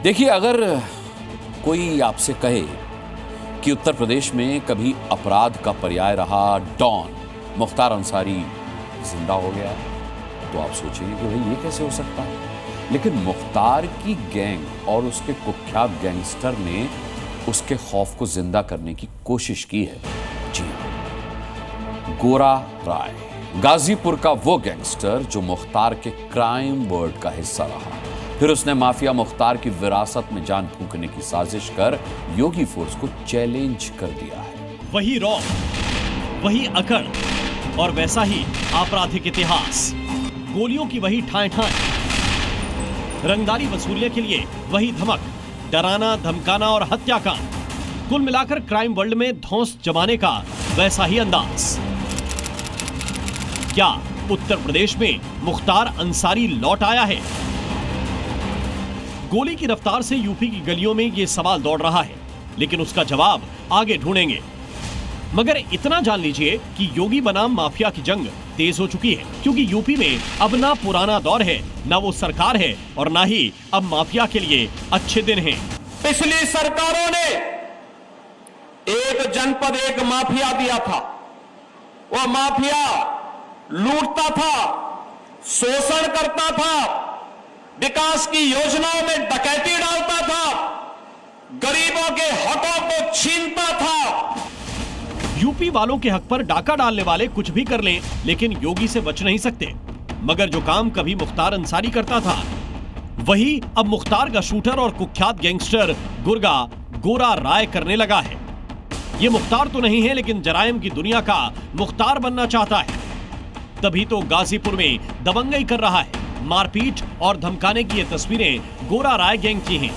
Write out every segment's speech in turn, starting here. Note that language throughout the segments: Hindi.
देखिए, अगर कोई आपसे कहे कि उत्तर प्रदेश में कभी अपराध का पर्याय रहा डॉन मुख्तार अंसारी जिंदा हो गया, तो आप सोचेंगे कि भाई ये कैसे हो सकता है। लेकिन मुख्तार की गैंग और उसके कुख्यात गैंगस्टर ने उसके खौफ को जिंदा करने की कोशिश की है। जी हाँ, गोरा राय, गाजीपुर का वो गैंगस्टर जो मुख्तार के क्राइम वर्ल्ड का हिस्सा रहा। फिर उसने माफिया मुख्तार की विरासत में जान फूंकने की साजिश कर योगी फोर्स को चैलेंज कर दिया है। वही रौब, वही अकड़ और वैसा ही आपराधिक इतिहास, गोलियों की वही ठाएं ठाएं, रंगदारी वसूलने के लिए वही धमक, डराना धमकाना और हत्याकांड, कुल मिलाकर क्राइम वर्ल्ड में धौंस जमाने का वैसा ही अंदाज। क्या उत्तर प्रदेश में मुख्तार अंसारी लौट आया है? गोली की रफ्तार से यूपी की गलियों में यह सवाल दौड़ रहा है, लेकिन उसका जवाब आगे ढूंढेंगे। मगर इतना जान लीजिए कि योगी बनाम माफिया की जंग तेज हो चुकी है, क्योंकि यूपी में अब ना पुराना दौर है, ना वो सरकार है और ना ही अब माफिया के लिए अच्छे दिन हैं। पिछली सरकारों ने एक जनपद एक माफिया दिया था। वो माफिया लूटता था, शोषण करता था, विकास की योजनाओं में डकैती डालता था, गरीबों के हकों को छीनता था। यूपी वालों के हक पर डाका डालने वाले कुछ भी कर लें, लेकिन योगी से बच नहीं सकते। मगर जो काम कभी मुख्तार अंसारी करता था, वही अब मुख्तार का शूटर और कुख्यात गैंगस्टर गुर्गा गोरा राय करने लगा है। ये मुख्तार तो नहीं है, लेकिन जराइम की दुनिया का मुख्तार बनना चाहता है। तभी तो गाजीपुर में दबंगई कर रहा है। मारपीट और धमकाने की ये तस्वीरें गोरा राय गैंग की हैं,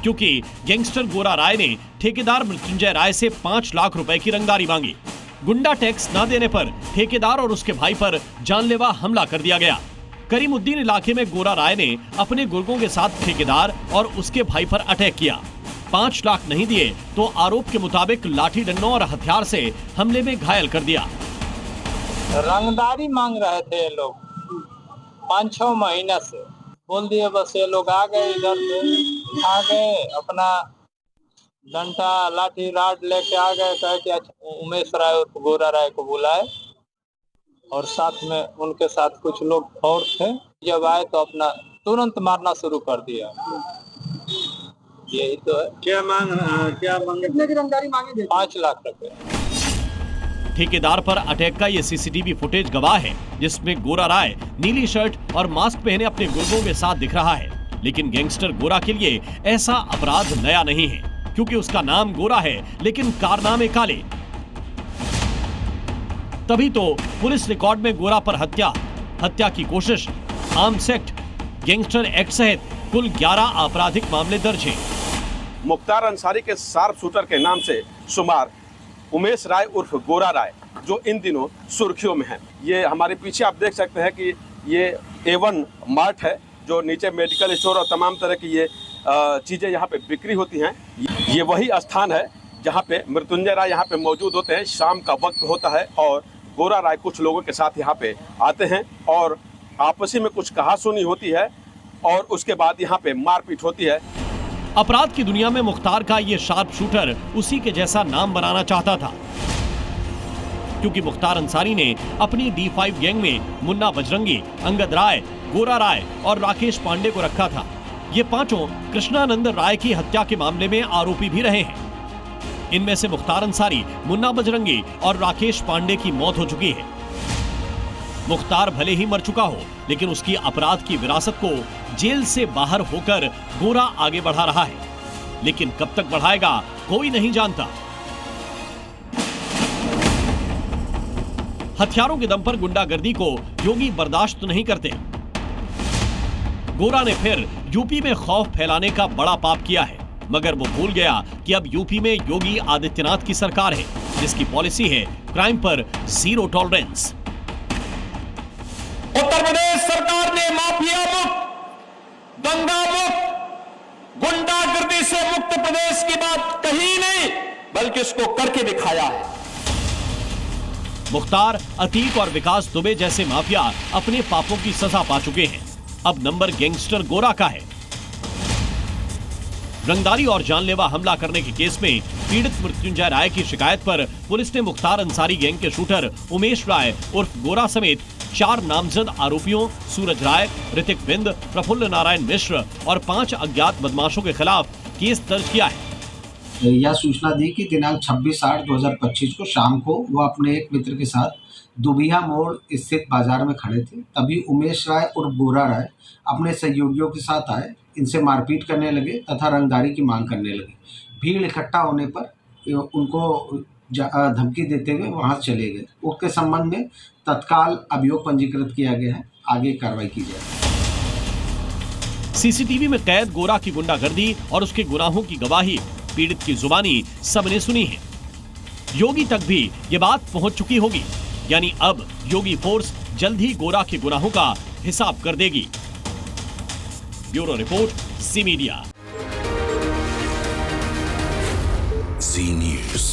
क्योंकि गैंगस्टर गोरा राय ने ठेकेदार मृत्युंजय राय से 5 लाख रुपए की रंगदारी मांगी। गुंडा टैक्स न देने पर ठेकेदार और उसके भाई पर जानलेवा हमला कर दिया गया। करीमुद्दीन इलाके में गोरा राय ने अपने गुर्गों के साथ ठेकेदार और उसके भाई पर अटैक किया। 5 लाख नहीं दिए तो आरोप के मुताबिक लाठी डंडों और हथियार से हमले में घायल कर दिया। रंगदारी मांग रहे थे ये लोग 5-6 महीना से। बोल दिए बस, ये लोग आ गए, इधर से आ गए, अपना डंडा लाठी राड लेके आ गए। कहे कि अच्छा उमेश राय और गोरा राय को बुलाए और साथ में उनके साथ कुछ लोग और थे। जब आए तो अपना तुरंत मारना शुरू कर दिया। यही तो है। क्या मांगे? कितने की रंगदारी मांगे? 5 लाख रुपए। ठेकेदार पर अटैक का ये सीसीटीवी फुटेज गवाह है, जिसमें गोरा राय नीली शर्ट और मास्क पहने अपने गुर्गों के साथ दिख रहा है। लेकिन गैंगस्टर गोरा के लिए ऐसा अपराध नया नहीं है, क्योंकि उसका नाम गोरा है लेकिन कारनामे काले। तभी तो पुलिस रिकॉर्ड में गोरा पर हत्या की कोशिश, आर्म्स एक्ट, गैंगस्टर एक्ट सहित कुल 11 आपराधिक मामले दर्ज हैं। मुख्तार अंसारी के शार्प शूटर के नाम से शुमार उमेश राय उर्फ गोरा राय, जो इन दिनों सुर्खियों में है। ये हमारे पीछे आप देख सकते हैं कि ये A1 मार्ट है, जो नीचे मेडिकल स्टोर और तमाम तरह की ये चीज़ें यहाँ पे बिक्री होती हैं। ये वही स्थान है जहाँ पे मृत्युंजय राय यहाँ पे मौजूद होते हैं। शाम का वक्त होता है और गोरा राय कुछ लोगों के साथ यहाँ पे आते हैं और आपसी में कुछ कहासुनी होती है और उसके बाद यहाँ पे मारपीट होती है। अपराध की दुनिया में मुख्तार का ये शार्प शूटर उसी के जैसा नाम बनाना चाहता था, क्योंकि मुख्तार अंसारी ने अपनी D5 गैंग में मुन्ना बजरंगी, अंगद राय, गोरा राय और राकेश पांडे को रखा था। ये पांचों कृष्णानंद राय की हत्या के मामले में आरोपी भी रहे हैं। इनमें से मुख्तार अंसारी, मुन्ना बजरंगी और राकेश पांडे की मौत हो चुकी है। मुख्तार भले ही मर चुका हो, लेकिन उसकी अपराध की विरासत को जेल से बाहर होकर गोरा आगे बढ़ा रहा है। लेकिन कब तक बढ़ाएगा कोई नहीं जानता। हथियारों के दम पर गुंडागर्दी को योगी बर्दाश्त नहीं करते। गोरा ने फिर यूपी में खौफ फैलाने का बड़ा पाप किया है, मगर वो भूल गया कि अब यूपी में योगी आदित्यनाथ की सरकार है, जिसकी पॉलिसी है क्राइम पर 0 टॉलरेंस। उत्तर प्रदेश सरकार ने माफिया मुक्त, दंगा मुक्त, गुंडागर्दी से मुक्त प्रदेश की बात कही नहीं, बल्कि इसको करके दिखाया है। मुख्तार, अतीक और विकास दुबे जैसे माफिया अपने पापों की सजा पा चुके हैं। अब नंबर गैंगस्टर गोरा का है। रंगदारी और जानलेवा हमला करने के केस में पीड़ित मृत्युंजय राय की शिकायत पर पुलिस ने मुख्तार अंसारी गैंग के शूटर उमेश राय उर्फ गोरा समेत 4 नामजद आरोपियों सूरज राय, ऋतिक बिंद, प्रफुल्ल नारायण मिश्र और 5 अज्ञात बदमाशों के खिलाफ केस दर्ज किया है। यह सूचना दी कि दिनांक 26/8/2025 को शाम को वह अपने एक मित्र के साथ दुबिया मोड़ स्थित बाजार में खड़े थे। तभी उमेश राय और गोरा राय अपने सहयोगियों के साथ आए, इनसे मारपीट करने लगे तथा रंगदारी की मांग करने लगे। भीड़ इकट्ठा होने पर उनको धमकी देते हुए वहां चले गए। उसके संबंध में तत्काल अभियोग पंजीकृत किया गया है, आगे कार्रवाई की जाएगी। सीसीटीवी में कैद गोरा की गुंडागर्दी और उसके गुनाहों की गवाही पीड़ित की जुबानी सबने सुनी है। योगी तक भी ये बात पहुंच चुकी होगी, यानी अब योगी फोर्स जल्द ही गोरा के गुनाहों का हिसाब कर देगी। ब्यूरो रिपोर्ट, ज़ी मीडिया। ज़ी न्यूज़।